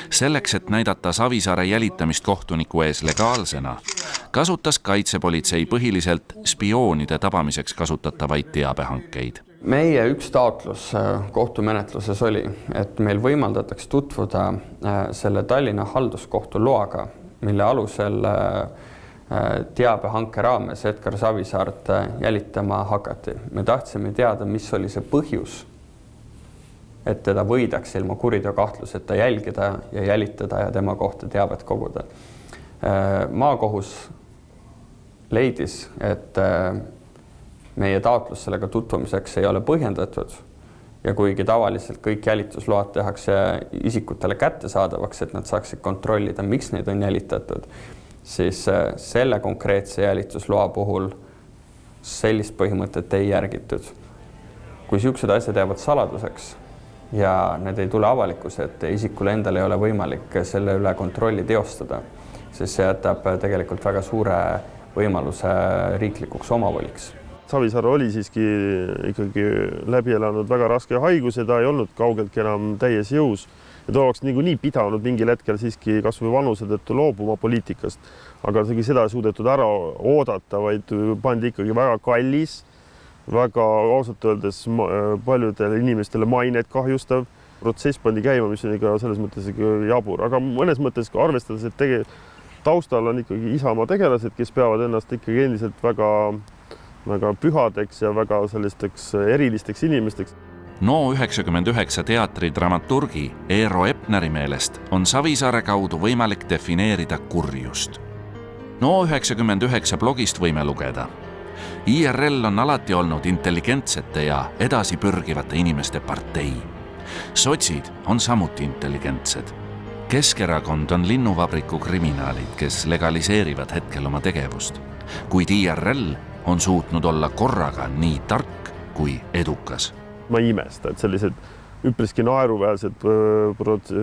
Selleks, et näidata Savisaare jälitamist kohtuniku ees legaalsena, kasutas kaitsepolitsei põhiliselt spioonide tabamiseks kasutatavaid teabehankeid. Meie üks taotlus kohtumenetluses oli, et meil võimaldatakse tutvuda selle Tallinna halduskohtu loaga, mille alusel teabehanke raames Edgar Savisaart jälitama hakati. Me tahtsime teada, mis oli see põhjus, et teda võidaks ilma kuriteokahtluseta jälgida ja jälitada ja tema kohta teavet koguda. Maakohus leidis, et meie taotlus sellega tutvumiseks ei ole põhjendatud ja kuigi tavaliselt kõik jälitusload tehakse isikutele kättesaadavaks, et nad saaksid kontrollida, miks neid on jälitatud, siis selle konkreetse jälitusloa puhul sellist põhimõtet ei järgitud. Kui siuksed asjad jäävad saladuseks ja need ei tule avalikkuse ette, isikule endale ei ole võimalik selle üle kontrolli teostada, siis see jätab tegelikult väga suure võimaluse riiklikuks omavoliks. Savisaar oli siiski ikkagi läbi elanud väga raske haiguse, ta ei olnud kaugeltki enam täies jõus ja ta oleks nii pidanud mingil hetkel siiski kas või vanuse tõttu loobuma poliitikast, aga seda ei suudetud ära oodata, vaid pandi ikkagi väga kallis, väga ausalt öeldes paljudele inimestele mainet kahjustav protsess pandi käima, mis on ikka selles mõttes jabur, aga mõnes mõttes arvestades, et taustal on ikkagi Isamaa tegelased, kes peavad ennast ikkagi endiselt väga pühadeks ja väga sellisteks erilisteks inimesteks. NO99 teatri dramaturgi Eero Epneri meelest on Savisaare kaudu võimalik defineerida kurjust. NO99 blogist võime lugeda. IRL on alati olnud intelligentsete ja edasipürgivate inimeste partei. Sotsid on samuti intelligentsed. Keskerakond on linnuvabriku kriminaalid, kes legaliseerivad hetkel oma tegevust. Kuid IRL on suutnud olla korraga nii tark kui edukas. Ma ei imesta, et sellised üpriski naeruväärsed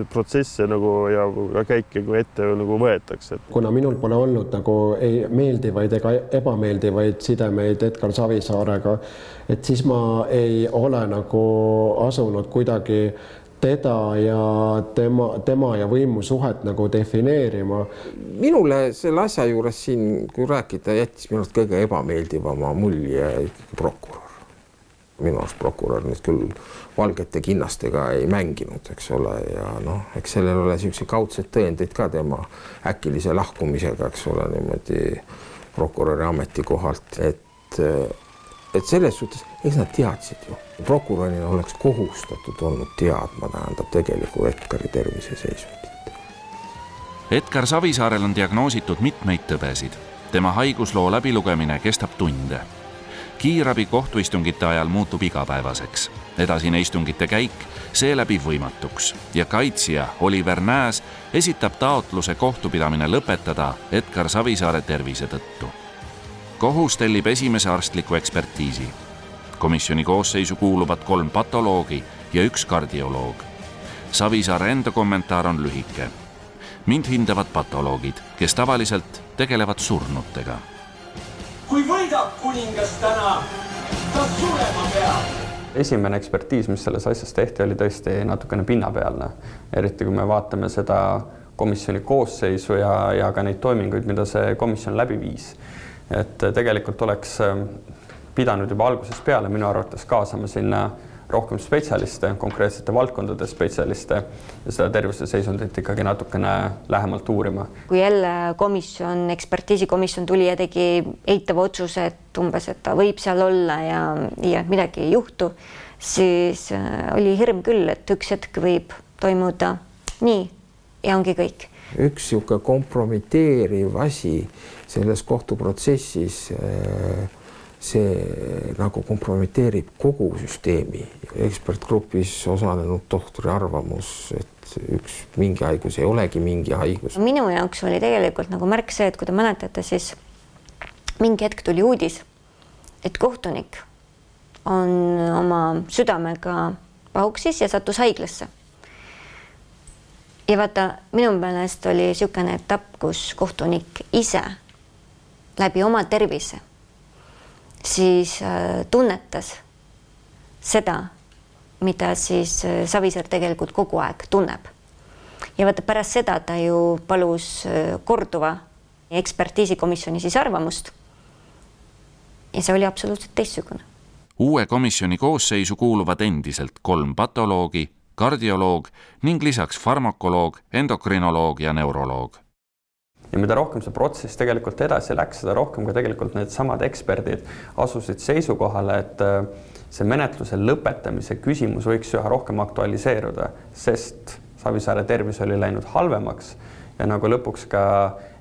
protsesse ja käike ette võetakse. Kuna minul pole olnud ei meeldivaid ega ebameeldivaid sidemeid Edgar Savisaarega, et siis ma ei ole asunud kuidagi teda ja tema ja võimusuhet defineerima. Minule selle asja juures siin, kui rääkida, jättis minust kõige ebameeldivama mulje prokurör. Minu arust prokurör nüüd küll valgete kinnastega ei mänginud, eks ole, ja eks sellel ole siukse kaudsed tõendeid ka tema äkilise lahkumisega, eks ole, niimoodi prokuröri ametikohalt, et selles suhtes, eks nad teadsid ju. Prokurörina oleks kohustatud olnud teadma, tähendab tegeliku Edgari terviseseisundit. Edgar Savisaarel on diagnoositud mitmeid tõbesid. Tema haigusloo läbilugemine kestab tunde. Kiirabi kohtuistungite ajal muutub igapäevaseks. Edasine istungite käik seeläbi võimatuks ja kaitsja Oliver Nääs esitab taotluse kohtupidamine lõpetada Edgar Savisaare tervise tõttu. Kohus tellib esimese arstliku ekspertiisi. Komisjoni koosseisu kuuluvad 3 patoloogi ja 1 kardioloog. Savisaare enda kommentaar on lühike. Mind hindavad patoloogid, kes tavaliselt tegelevad surnutega. Kui võidab kuningas täna, ta surema peab. Esimene ekspertiis, mis selles asjas tehti, oli tõesti natukene pinnapealne. Eriti kui me vaatame seda komisjoni koosseisu ja ka neid toiminguid, mida see komisjon läbi viis. Et tegelikult oleks pidanud juba algusest peale minu arvates kaasama sinna rohkem spetsialiste, konkreetsete valdkondade spetsialiste ja seda terviseseisundit ikkagi natukene lähemalt uurima. Kui jälle ekspertiisikomisjon tuli ja tegi eitava otsuse, et umbes, et ta võib seal olla ja midagi ei juhtu, siis oli hirm küll, et üks hetk võib toimuda nii ja ongi kõik. Üks siuke kompromiteeriv asi selles kohtuprotsessis see kompromiteerib kogu süsteemi. Ekspertgrupis osalenud tohtori arvamus, et üks mingi haigus ei olegi mingi haigus. Minu jaoks oli tegelikult märk see, et kui te mäletate, siis mingi hetk tuli uudis, et kohtunik on oma südamega pahuksis ja sattus haiglasse. Ja vaata, minu meelest oli siukene etapp, kus kohtunik ise läbi oma tervise siis tunnetas seda, mida siis Savisaar tegelikult kogu aeg tunneb. Ja vaata, pärast seda ta ju palus korduva ekspertiisikomisjoni siis arvamust. Ja see oli absoluutselt teistsugune. Uue komisjoni koosseisu kuuluvad endiselt 3 patoloogi, kardioloog ning lisaks farmakoloog, endokrinoloog ja neuroloog. ja mida rohkem see protsess tegelikult edasi läks, seda rohkem ka tegelikult need samad eksperdid asusid seisukohale, et see menetluse lõpetamise küsimus võiks üha rohkem aktualiseeruda, sest Savisaare tervis oli läinud halvemaks ja nagu lõpuks ka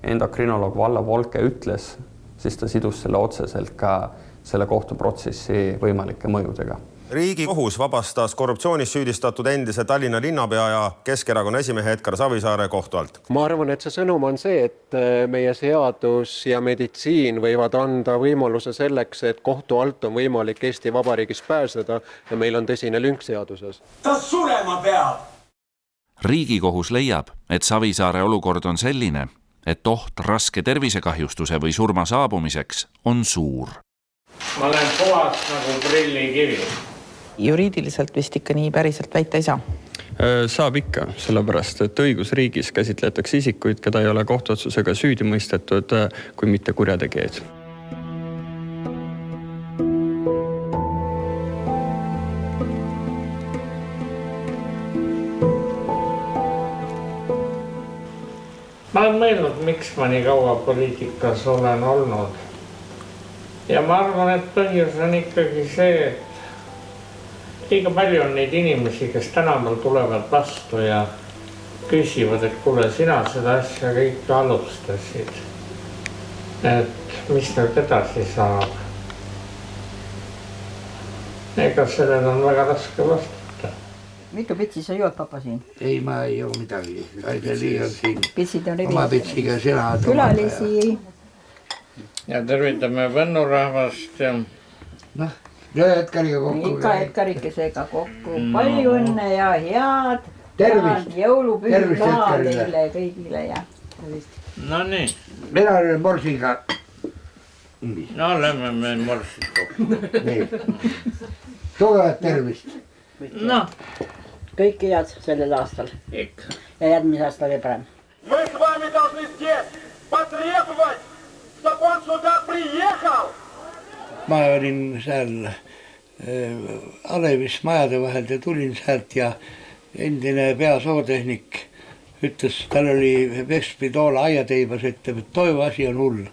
endokrinoloog Valla Volke ütles, siis ta sidus selle otseselt ka selle kohtuprotsessi võimalike mõjudega. Riigikohus vabastas korruptsioonis süüdistatud endise Tallinna linnapea ja Keskerakonna esimehe Edgar Savisaare kohtu alt. Ma arvan, et see sõnum on see, et meie seadus ja meditsiin võivad anda võimaluse selleks, et kohtu alt on võimalik Eesti Vabariigis pääseda ja meil on tõsine lünk seaduses. Ta surema peab! Riigikohus leiab, et Savisaare olukord on selline, et oht raske tervisekahjustuse või surma saabumiseks on suur. Ma olen puhas nagu prillikivi. Juriidiliselt vist ikka nii päriselt väita ei saa? Saab ikka, sellepärast, et õigusriigis käsitletakse isikuid, keda ei ole kohtuotsusega süüdi mõistetud, kui mitte kurjategijaid. Ma olen mõelnud, miks ma nii kaua poliitikas olen olnud. Ja ma arvan, et põhjus on ikkagi see, et liiga palju on neid inimesi, kes tänaval tulevad vastu ja küsivad, et kuule, sina seda asja kõik alustasid. Et mis nüüd edasi saab? Ega sellel on väga raske vastata. Mitu pitsi sa jood, papa, siin? Ei, ma ei joo midagi. Aideli on siin Pitsid on oma pitsiga sina. Külalisi. Ja tervitame Võnnurahvast ja... Noh, Edgariga kokku. Ikka Edgarikesega kokku. Palju õnne ja head. Tervist. Jõulupühi ka teile kõigile ja tervist. No nii. Mina olen Morsiga. No lähme me Morsid kokku. Nii. Tugevat tervist. No. Kõike head sellel aastal. Ikka. Ja järgmise aasta veel parem. Мы с вами должны здесь потребовать, чтобы он сюда приехал. Ma olin seal Alevis majade vahel ja tulin sealt ja endine peasootehnik ütles, tal oli Vespidoola aiateibas, ütleb, et toivu asi on hull.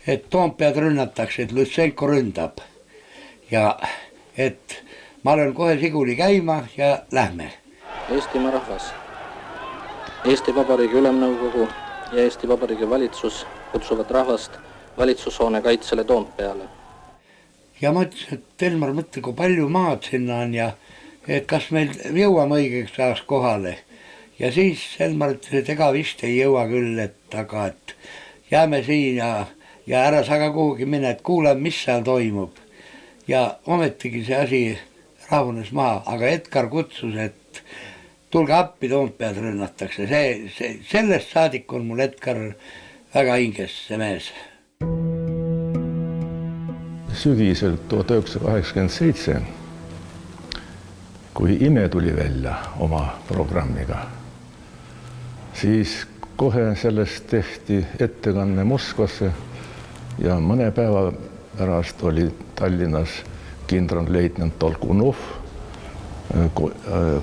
Et Toompead rünnatakse, et Lutsenko ründab. Ja et ma olen kohe siguli käima ja lähme. Eestimaa rahvas, Eesti Vabariigi Ülemnõukogu ja Eesti Vabariigi valitsus kutsuvad rahvast valitsushoone kaitsele Toompeale. Ja ma ütlesin, et Elmar mõtle, kui palju maad sinna on ja et kas meil jõuame õigeks ajaks kohale. Ja siis Elmar ütles, et ega vist ei jõua küll, et aga et jääme siin ja ära sa ka kuhugi mine, et kuuleme, mis seal toimub. Ja ometigi see asi rahunes maha, aga Edgar kutsus, et tulge appi, Toompead rünnatakse. Sellest saadik on mul Edgar väga hinges, see mees. Sügisel 1987, kui Ime tuli välja oma programmiga, siis kohe sellest tehti ettekanne Moskvasse ja mõne päeva pärast oli Tallinnas kindralleitnant Tolkunov,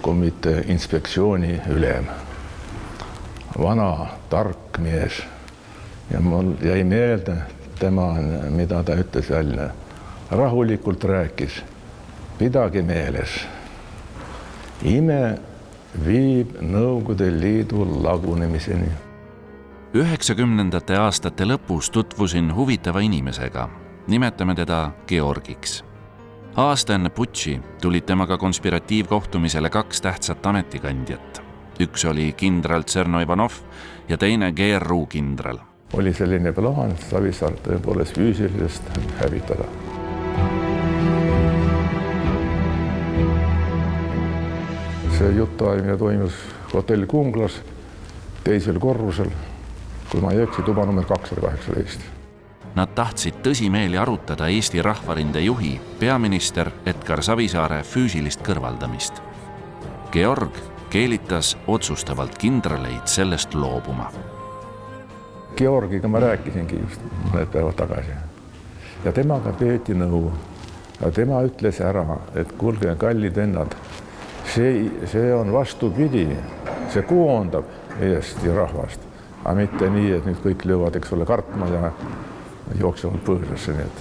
komitee inspektsiooni ülem. Vana, tark mees ja mul jäi meelde tema, mida ta ütles välja. Rahulikult rääkis, pidage meeles. Ime viib Nõukogude Liidu lagunemiseni. 90. aastate lõpus tutvusin huvitava inimesega. Nimetame teda Georgiks. Aasta enne putši tulid temaga konspiratiivkohtumisele 2 tähtsat ametikandjat. Üks oli kindral Tserno Ivanov ja teine GRU kindral. Oli selline plaan Savisaar tõepoolest füüsilisest hävitada. See jutuajamine toimus hotell Kunglas teisel korrusel, kui ma ei eksi, tuba number 218. Nad tahtsid tõsimeeli arutada Eesti Rahvarinde juhi, peaminister Edgar Savisaare füüsilist kõrvaldamist. Georg keelitas otsustavalt kindraleid sellest loobuma. Georgiga ma rääkisingi just mõned päevad tagasi. Ja temaga peeti nõu. Ja tema ütles ära, et kuulge, kallid vennad, see on vastupidi. See koondab Eesti rahvast. aga mitte nii, et nüüd kõik löövad, eks ole, kartma ja jooksevad põõsasse, nii et.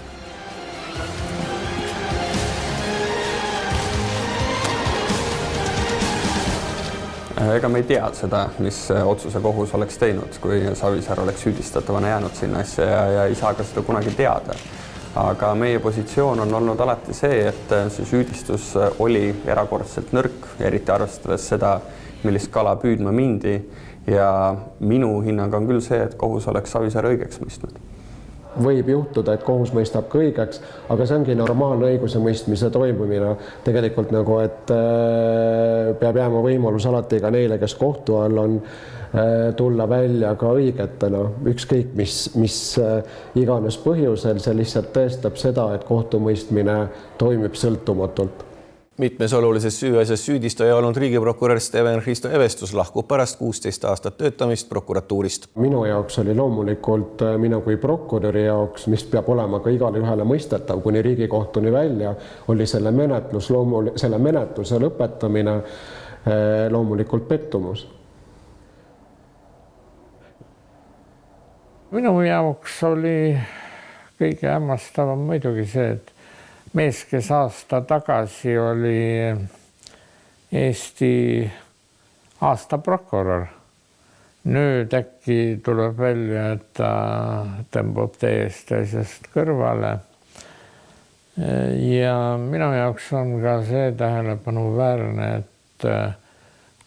Ega me ei tea seda, mis otsuse kohus oleks teinud, kui Savisaar oleks süüdistatavana jäänud sinna asja ja ei saa ka seda kunagi teada. Aga meie positsioon on olnud alati see, et see süüdistus oli erakordselt nõrk, eriti arvestades seda, millist kala püüdma mindi. Ja minu hinnang on küll see, et kohus oleks Savisaar õigeks mõistnud. Võib juhtuda, et kohus mõistab ka õigeks, aga see ongi normaalne õiguse mõistmise toimumine. Tegelikult nagu, et peab jääma võimalus alati ka neile, kes kohtu all on, tulla välja ka õigetena. Ükskõik, mis iganes põhjusel, see lihtsalt tõestab seda, et kohtumõistmine toimib sõltumatult. Mitmes olulises süüasjas süüdistaja olnud riigiprokurör Steven Hristo Evestus lahkub pärast 16 aastat töötamist prokuratuurist. Minu jaoks oli loomulikult minu kui prokuröri jaoks, mis peab olema ka igale ühele mõistetav kuni Riigikohtuni välja, oli selle menetluse lõpetamine loomulikult pettumus. Minu jaoks oli kõige hämmastavam muidugi see, et mees, kes aasta tagasi oli Eesti aasta prokurör. Nüüd äkki tuleb välja, et ta tõmbab täiesti asjast kõrvale. Ja minu jaoks on ka see tähelepanuväärne, et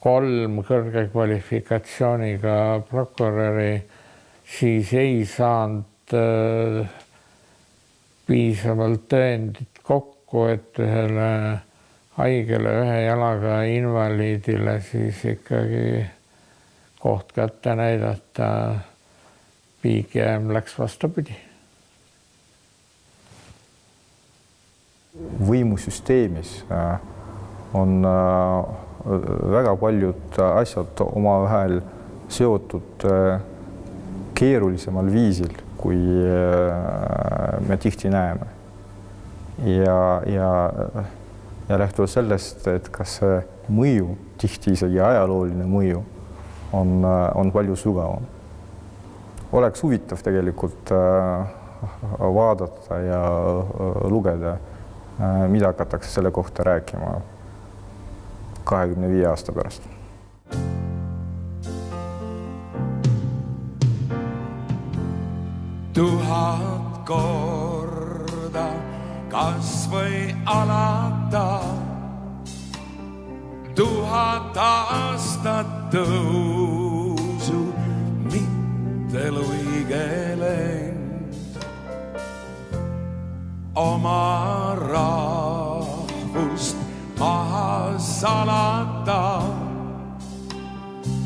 3 kõrge kvalifikatsiooniga prokuröri siis ei saanud piisavalt tõendit kokku, et ühele haigele 1 jalaga invaliidile siis ikkagi koht kätte näidata, pigem läks vastupidi. Võimusüsteemis on väga paljud asjad omavahel seotud keerulisemal viisil, kui me tihti näeme. Ja lähtuvalt sellest, et kas see mõju, tihti isegi ajalooline mõju, on palju sügavam. Oleks huvitav tegelikult vaadata ja lugeda, mida hakatakse selle kohta rääkima 25 aasta pärast. Tuhat korda kas või alata, 1000 aastat tõusu, mitte luige lend. Oma rahvust maha salata,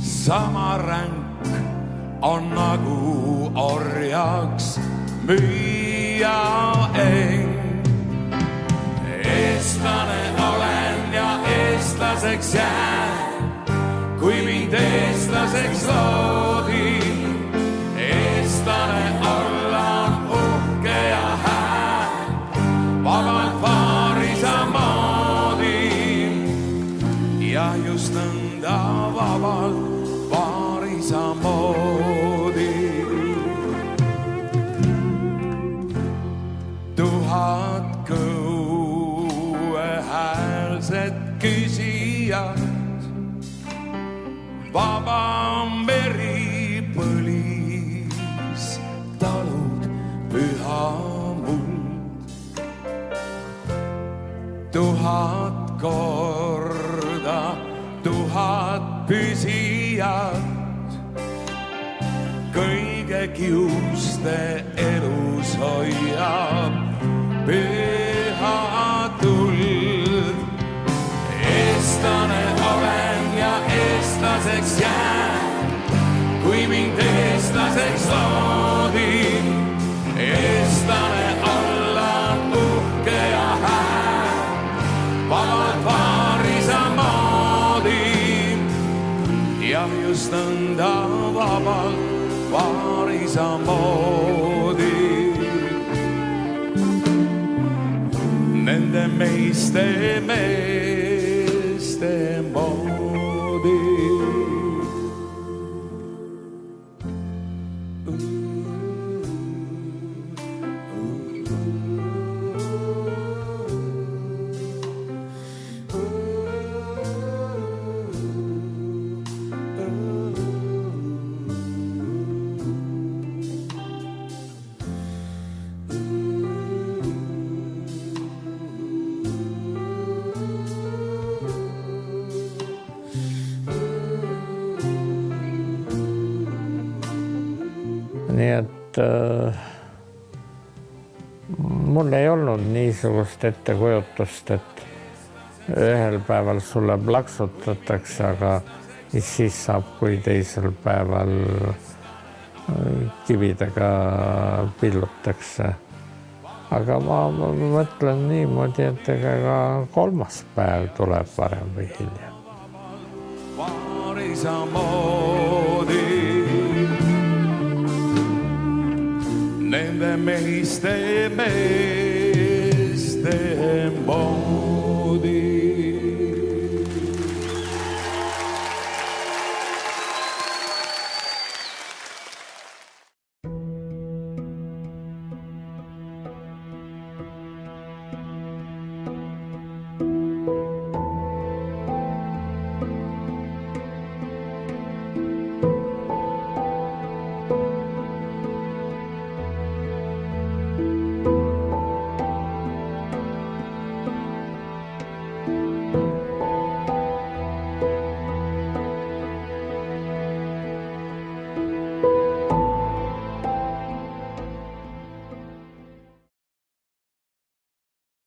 sama ränk on nagu orjaks müüa end. Eestlane olen ja eestlaseks jään, kui mind eestlaseks loodi. Eestlane olla on uhke ja hää, vabalt paarisa moodi. Ja just nõnda vabalt paarisa moodi. 1000 kõuehäälset küsijat, vaba meri põlis, talud püha muld. 1000 korda, 1000 püsijat, kõige kiuste elus hoiab püha tuld. Eestlane olen ja eestlaseks jään, kui mind eestlaseks loodi. Eestlane olla on uhke ja hää, vabalt paarisa moodi. Ja just nõnda vabalt paarisa moodi. Nende meiste moodi. mul ei olnud niisugust ettekujutust, et ühel päeval sulle plaksutatakse, aga siis saab, kui teisel päeval kividega pillutakse. Aga ma mõtlen niimoodi, et ega kolmas päev tuleb varem või hiljem. Nende meeste pool.